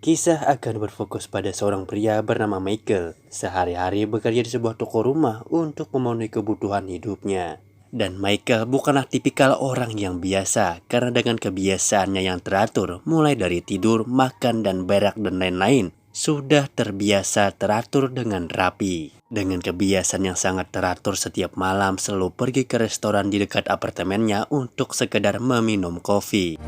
Kisah akan berfokus pada seorang pria bernama Michael. Sehari-hari bekerja di sebuah toko rumah untuk memenuhi kebutuhan hidupnya. Dan Michael bukanlah tipikal orang yang biasa, karena dengan kebiasaannya yang teratur, mulai dari tidur, makan, dan berak, dan lain-lain, sudah terbiasa teratur dengan rapi. Dengan kebiasaan yang sangat teratur, setiap malam selalu pergi ke restoran di dekat apartemennya untuk sekedar meminum kopi.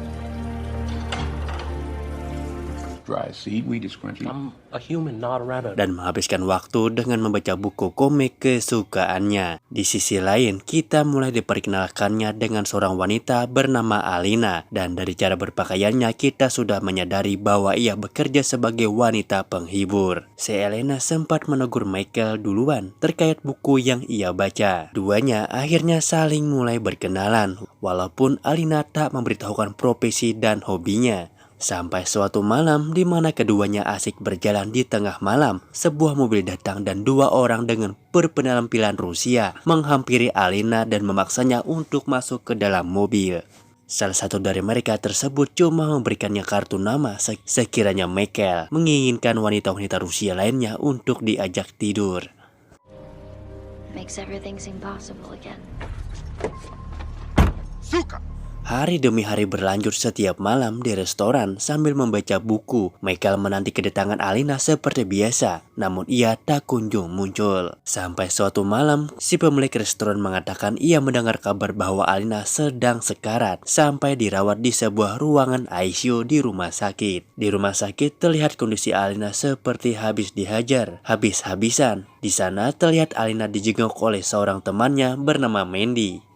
Dan menghabiskan waktu dengan membaca buku komik kesukaannya. Di sisi lain, kita mulai diperkenalkannya dengan seorang wanita bernama Alina. Dan dari cara berpakaiannya, kita sudah menyadari bahwa ia bekerja sebagai wanita penghibur. Si Elena sempat menegur Michael duluan terkait buku yang ia baca. Duanya akhirnya saling mulai berkenalan, walaupun Alina tak memberitahukan profesi dan hobinya. Sampai suatu malam di mana keduanya asik berjalan di tengah malam, sebuah mobil datang dan dua orang dengan berpenampilan Rusia menghampiri Alina dan memaksanya untuk masuk ke dalam mobil. Salah satu dari mereka tersebut cuma memberikannya kartu nama sekiranya Michael menginginkan wanita-wanita Rusia lainnya untuk diajak tidur. Makes everything seem possible again. Suka! Hari demi hari berlanjut setiap malam di restoran sambil membaca buku. Michael menanti kedatangan Alina seperti biasa, namun ia tak kunjung muncul. Sampai suatu malam, si pemilik restoran mengatakan ia mendengar kabar bahwa Alina sedang sekarat sampai dirawat di sebuah ruangan ICU di rumah sakit. Di rumah sakit terlihat kondisi Alina seperti habis dihajar, habis-habisan. Di sana terlihat Alina dijenguk oleh seorang temannya bernama Mandy.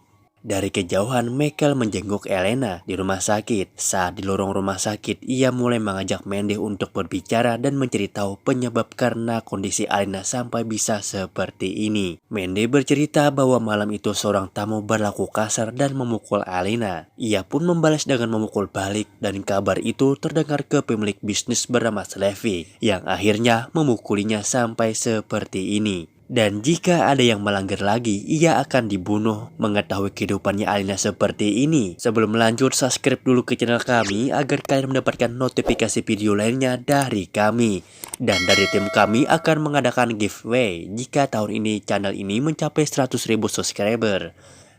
Dari kejauhan, Michael menjenguk Elena di rumah sakit. Saat di lorong rumah sakit, ia mulai mengajak Mandy untuk berbicara dan mencari tahu penyebab karena kondisi Alina sampai bisa seperti ini. Mandy bercerita bahwa malam itu seorang tamu berlaku kasar dan memukul Alina. Ia pun membalas dengan memukul balik, dan kabar itu terdengar ke pemilik bisnis bernama Slevy yang akhirnya memukulinya sampai seperti ini. Dan jika ada yang melanggar lagi, ia akan dibunuh. Mengetahui kehidupannya Alina seperti ini, sebelum lanjut subscribe dulu ke channel kami agar kalian mendapatkan notifikasi video lainnya dari kami. Dan dari tim kami akan mengadakan giveaway jika tahun ini channel ini mencapai 100.000 subscriber.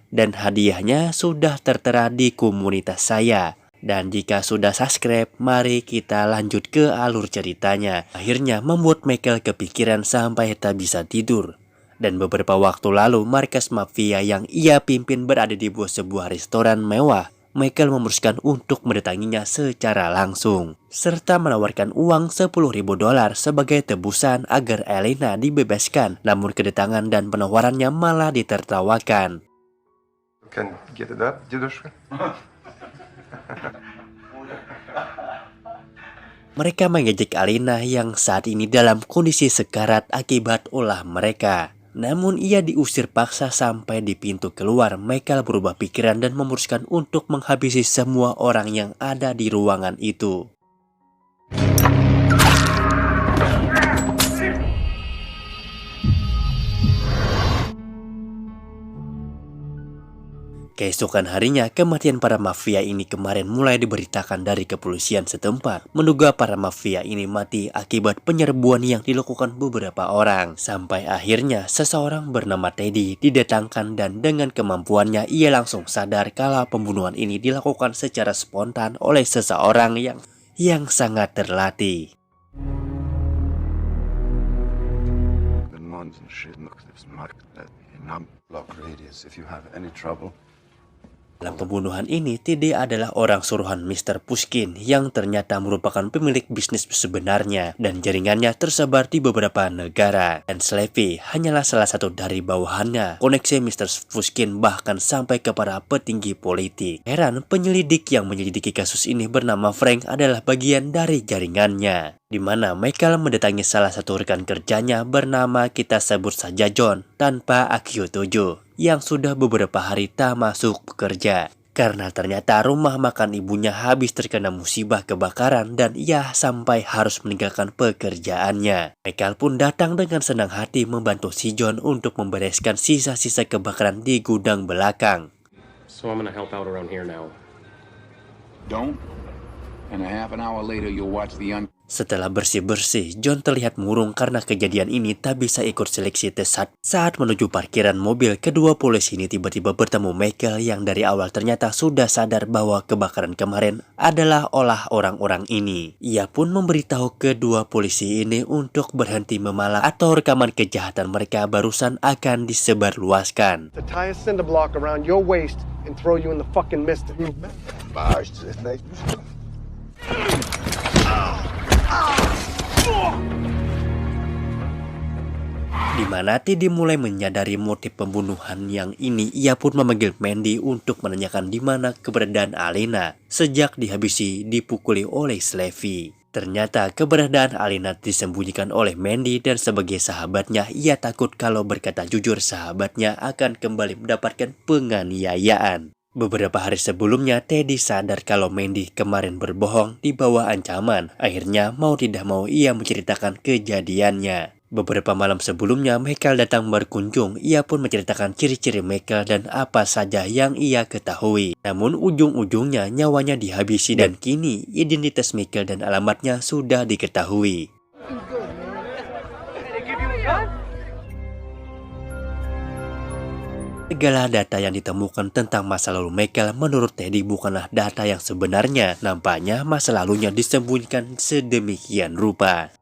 Dan hadiahnya sudah tertera di komunitas saya. Dan jika sudah subscribe, mari kita lanjut ke alur ceritanya. Akhirnya membuat Michael kepikiran sampai tak bisa tidur. Dan beberapa waktu lalu, markas mafia yang ia pimpin berada di sebuah restoran mewah. Michael memutuskan untuk mendatanginya secara langsung, serta menawarkan uang $10.000 sebagai tebusan agar Elena dibebaskan. Namun kedatangan dan penawarannya malah ditertawakan. Can get it up, дедушка? Mereka mengejek Alina yang saat ini dalam kondisi sekarat akibat ulah mereka. Namun ia diusir paksa sampai di pintu keluar. Michael berubah pikiran dan memutuskan untuk menghabisi semua orang yang ada di ruangan itu. Keesokan harinya, kematian para mafia ini kemarin mulai diberitakan dari kepolisian setempat. Menduga para mafia ini mati akibat penyerbuan yang dilakukan beberapa orang. Sampai akhirnya seseorang bernama Teddy didatangkan dan dengan kemampuannya ia langsung sadar kalau pembunuhan ini dilakukan secara spontan oleh seseorang yang sangat terlatih. Dalam pembunuhan ini, Teddy adalah orang suruhan Mr. Pushkin yang ternyata merupakan pemilik bisnis sebenarnya dan jaringannya tersebar di beberapa negara. Dan Slevy hanyalah salah satu dari bawahannya. Koneksi Mr. Pushkin bahkan sampai kepada petinggi politik. Heran, penyelidik yang menyelidiki kasus ini bernama Frank adalah bagian dari jaringannya. Di mana Michael mendatangi salah satu rekan kerjanya bernama kita sebut saja John tanpa IQ7 yang sudah beberapa hari tak masuk bekerja karena ternyata rumah makan ibunya habis terkena musibah kebakaran dan ia sampai harus meninggalkan pekerjaannya. Michael pun datang dengan senang hati membantu si John untuk membereskan sisa-sisa kebakaran di gudang belakang. So I'm gonna help out around here now. Don't and a half an hour later you'll watch the Setelah bersih-bersih, John terlihat murung karena kejadian ini tak bisa ikut seleksi tes saat menuju parkiran mobil. Kedua polisi ini tiba-tiba bertemu Michael yang dari awal ternyata sudah sadar bahwa kebakaran kemarin adalah olah orang-orang ini. Ia pun memberitahu kedua polisi ini untuk berhenti memalak atau rekaman kejahatan mereka barusan akan disebarluaskan. To tie a cinder block around your waist and throw you in the fucking Mystic. Di mana Teddy mulai menyadari motif pembunuhan yang ini, ia pun memanggil Mandy untuk menanyakan di mana keberadaan Alina sejak dihabisi dipukuli oleh Slevy. Ternyata keberadaan Alina disembunyikan oleh Mandy dan sebagai sahabatnya, ia takut kalau berkata jujur sahabatnya akan kembali mendapatkan penganiayaan. Beberapa hari sebelumnya, Teddy sadar kalau Mandy kemarin berbohong di bawah ancaman. Akhirnya mau tidak mau ia menceritakan kejadiannya. Beberapa malam sebelumnya, Michael datang berkunjung. Ia pun menceritakan ciri-ciri Michael dan apa saja yang ia ketahui. Namun ujung-ujungnya nyawanya dihabisi dan kini identitas Michael dan alamatnya sudah diketahui. Segala data yang ditemukan tentang masa lalu Michael menurut Teddy bukanlah data yang sebenarnya. Nampaknya masa lalunya disembunyikan sedemikian rupa.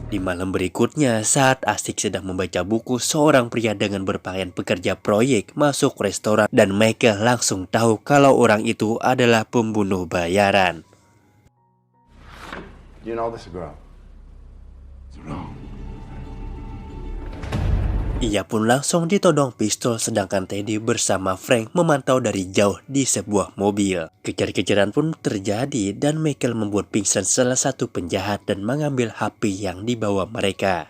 Di malam berikutnya, saat asik sedang membaca buku, seorang pria dengan berpakaian pekerja proyek masuk restoran dan Michael langsung tahu kalau orang itu adalah pembunuh bayaran. You know this girl? Ia pun langsung ditodong pistol sedangkan Teddy bersama Frank memantau dari jauh di sebuah mobil. Kejar-kejaran pun terjadi dan Michael membuat pingsan salah satu penjahat dan mengambil HP yang dibawa mereka.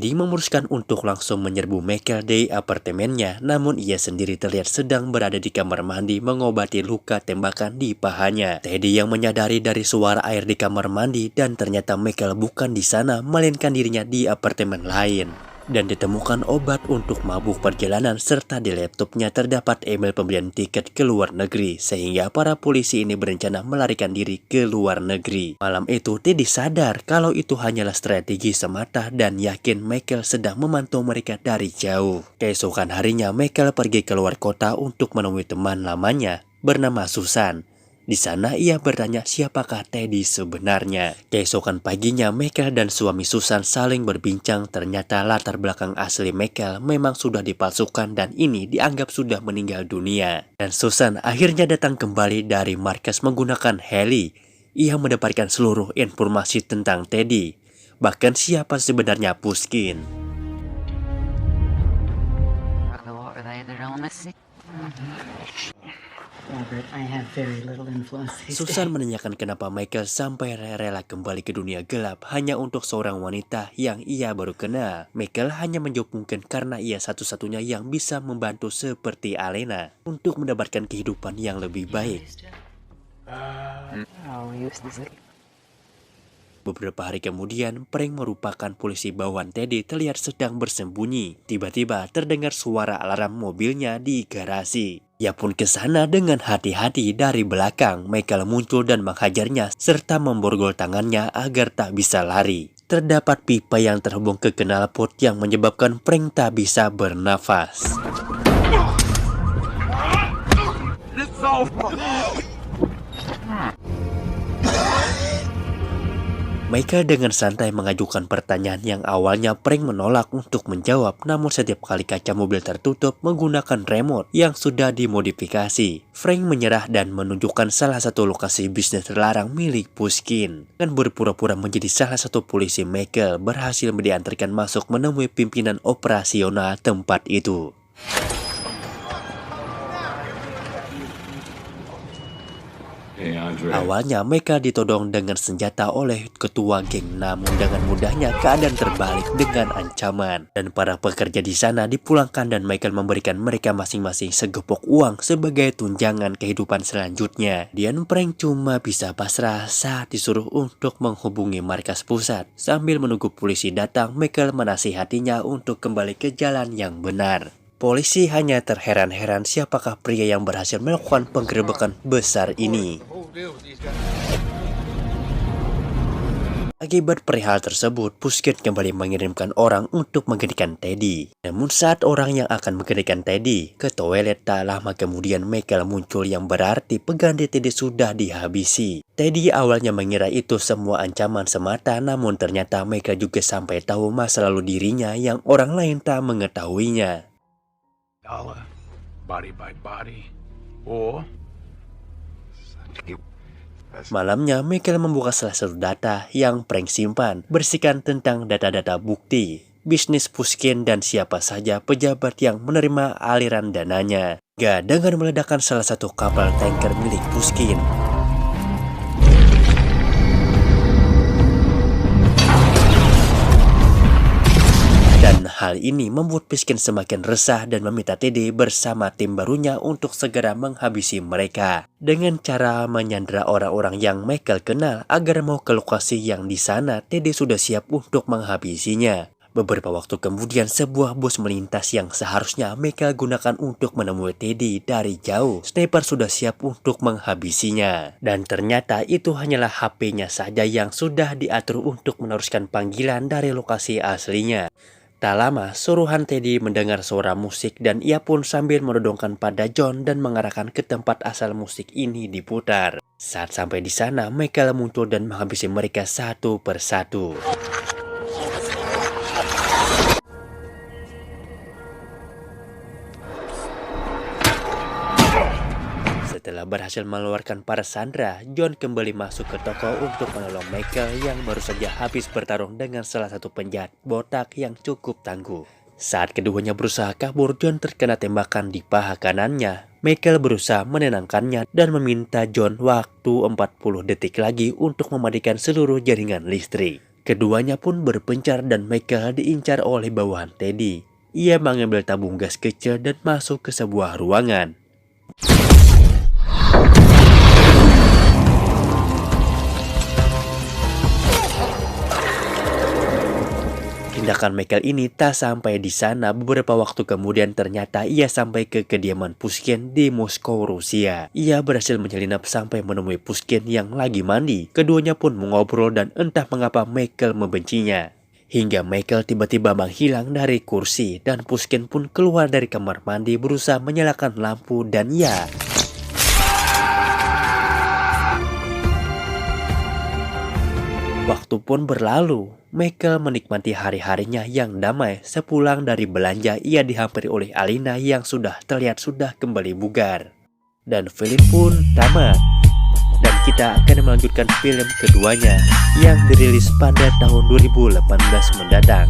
Teddy memutuskan untuk langsung menyerbu Michael di apartemennya, namun ia sendiri terlihat sedang berada di kamar mandi mengobati luka tembakan di pahanya. Teddy yang menyadari dari suara air di kamar mandi dan ternyata Michael bukan di sana melainkan dirinya di apartemen lain. Dan ditemukan obat untuk mabuk perjalanan serta di laptopnya terdapat email pembelian tiket ke luar negeri sehingga para polisi ini berencana melarikan diri ke luar negeri. Malam itu Teddy sadar kalau itu hanyalah strategi semata dan yakin Michael sedang memantau mereka dari jauh. Keesokan harinya Michael pergi ke luar kota untuk menemui teman lamanya bernama Susan. Di sana ia bertanya siapakah Teddy sebenarnya. Keesokan paginya Michael dan suami Susan saling berbincang. Ternyata latar belakang asli Michael memang sudah dipalsukan dan ini dianggap sudah meninggal dunia. Dan Susan akhirnya datang kembali dari markas menggunakan heli. Ia mendapatkan seluruh informasi tentang Teddy, bahkan siapa sebenarnya Pushkin. Susan menanyakan kenapa Michael sampai rela kembali ke dunia gelap hanya untuk seorang wanita yang ia baru kenal. Michael hanya menjawab mungkin karena ia satu-satunya yang bisa membantu seperti Alena untuk mendapatkan kehidupan yang lebih baik. Beberapa hari kemudian, Frank merupakan polisi bawahan Teddy terlihat sedang bersembunyi. Tiba-tiba terdengar suara alarm mobilnya di garasi. Ia pun ke sana dengan hati-hati. Dari belakang, Michael muncul dan menghajarnya serta memborgol tangannya agar tak bisa lari. Terdapat pipa yang terhubung ke knalpot yang menyebabkan Frank tak bisa bernafas. Michael dengan santai mengajukan pertanyaan yang awalnya Frank menolak untuk menjawab, namun setiap kali kaca mobil tertutup menggunakan remote yang sudah dimodifikasi. Frank menyerah dan menunjukkan salah satu lokasi bisnis terlarang milik Pushkin. Dan berpura-pura menjadi salah satu polisi, Michael berhasil diantarkan masuk menemui pimpinan operasional tempat itu. Hey, Awalnya Michael ditodong dengan senjata oleh ketua geng, namun dengan mudahnya keadaan terbalik dengan ancaman. Dan para pekerja di sana dipulangkan dan Michael memberikan mereka masing-masing segepok uang sebagai tunjangan kehidupan selanjutnya. Dian Prank cuma bisa pasrah saat disuruh untuk menghubungi markas pusat. Sambil menunggu polisi datang, Michael menasihatinya untuk kembali ke jalan yang benar. Polisi hanya terheran-heran siapakah pria yang berhasil melakukan penggerebekan besar ini. Akibat perihal tersebut, Pushkin kembali mengirimkan orang untuk menggantikan Teddy. Namun saat orang yang akan menggantikan Teddy ke toilet, tak lama kemudian Michael muncul yang berarti pengganti Teddy sudah dihabisi. Teddy awalnya mengira itu semua ancaman semata, namun ternyata Michael juga sampai tahu masa lalu dirinya yang orang lain tak mengetahuinya. Body by body, or Malamnya, Michael membuka salah satu data yang Prank simpan, berisikan tentang data-data bukti, bisnis Pushkin dan siapa saja pejabat yang menerima aliran dananya. Dengan meledakkan salah satu kapal tanker milik Pushkin. Dan hal ini membuat Pushkin semakin resah dan meminta Teddy bersama tim barunya untuk segera menghabisi mereka. Dengan cara menyandera orang-orang yang Michael kenal agar mau ke lokasi yang di sana, Teddy sudah siap untuk menghabisinya. Beberapa waktu kemudian sebuah bus melintas yang seharusnya Michael gunakan untuk menemui Teddy dari jauh. Sniper sudah siap untuk menghabisinya. Dan ternyata itu hanyalah HP-nya saja yang sudah diatur untuk meneruskan panggilan dari lokasi aslinya. Tak lama, suruhan Teddy mendengar suara musik dan ia pun sambil menodongkan pada John dan mengarahkan ke tempat asal musik ini diputar. Saat sampai di sana, Michael muncul dan menghabisi mereka satu persatu. Setelah berhasil mengeluarkan para sandera, John kembali masuk ke toko untuk menolong Michael yang baru saja habis bertarung dengan salah satu penjahat botak yang cukup tangguh. Saat keduanya berusaha kabur, John terkena tembakan di paha kanannya. Michael berusaha menenangkannya dan meminta John waktu 40 detik lagi untuk mematikan seluruh jaringan listrik. Keduanya pun berpencar dan Michael diincar oleh bawahan Teddy. Ia mengambil tabung gas kecil dan masuk ke sebuah ruangan. Tindakan Michael ini tak sampai di sana. Beberapa waktu kemudian ternyata ia sampai ke kediaman Pushkin di Moskow, Rusia. Ia berhasil menyelinap sampai menemui Pushkin yang lagi mandi. Keduanya pun mengobrol dan entah mengapa Michael membencinya. Hingga Michael tiba-tiba menghilang dari kursi dan Pushkin pun keluar dari kamar mandi berusaha menyalakan lampu dan ya... Waktu pun berlalu. Michael menikmati hari-harinya yang damai. Sepulang dari belanja, ia dihampiri oleh Alina yang sudah terlihat sudah kembali bugar. Dan film pun tamat. Dan kita akan melanjutkan film keduanya yang dirilis pada tahun 2018 mendatang.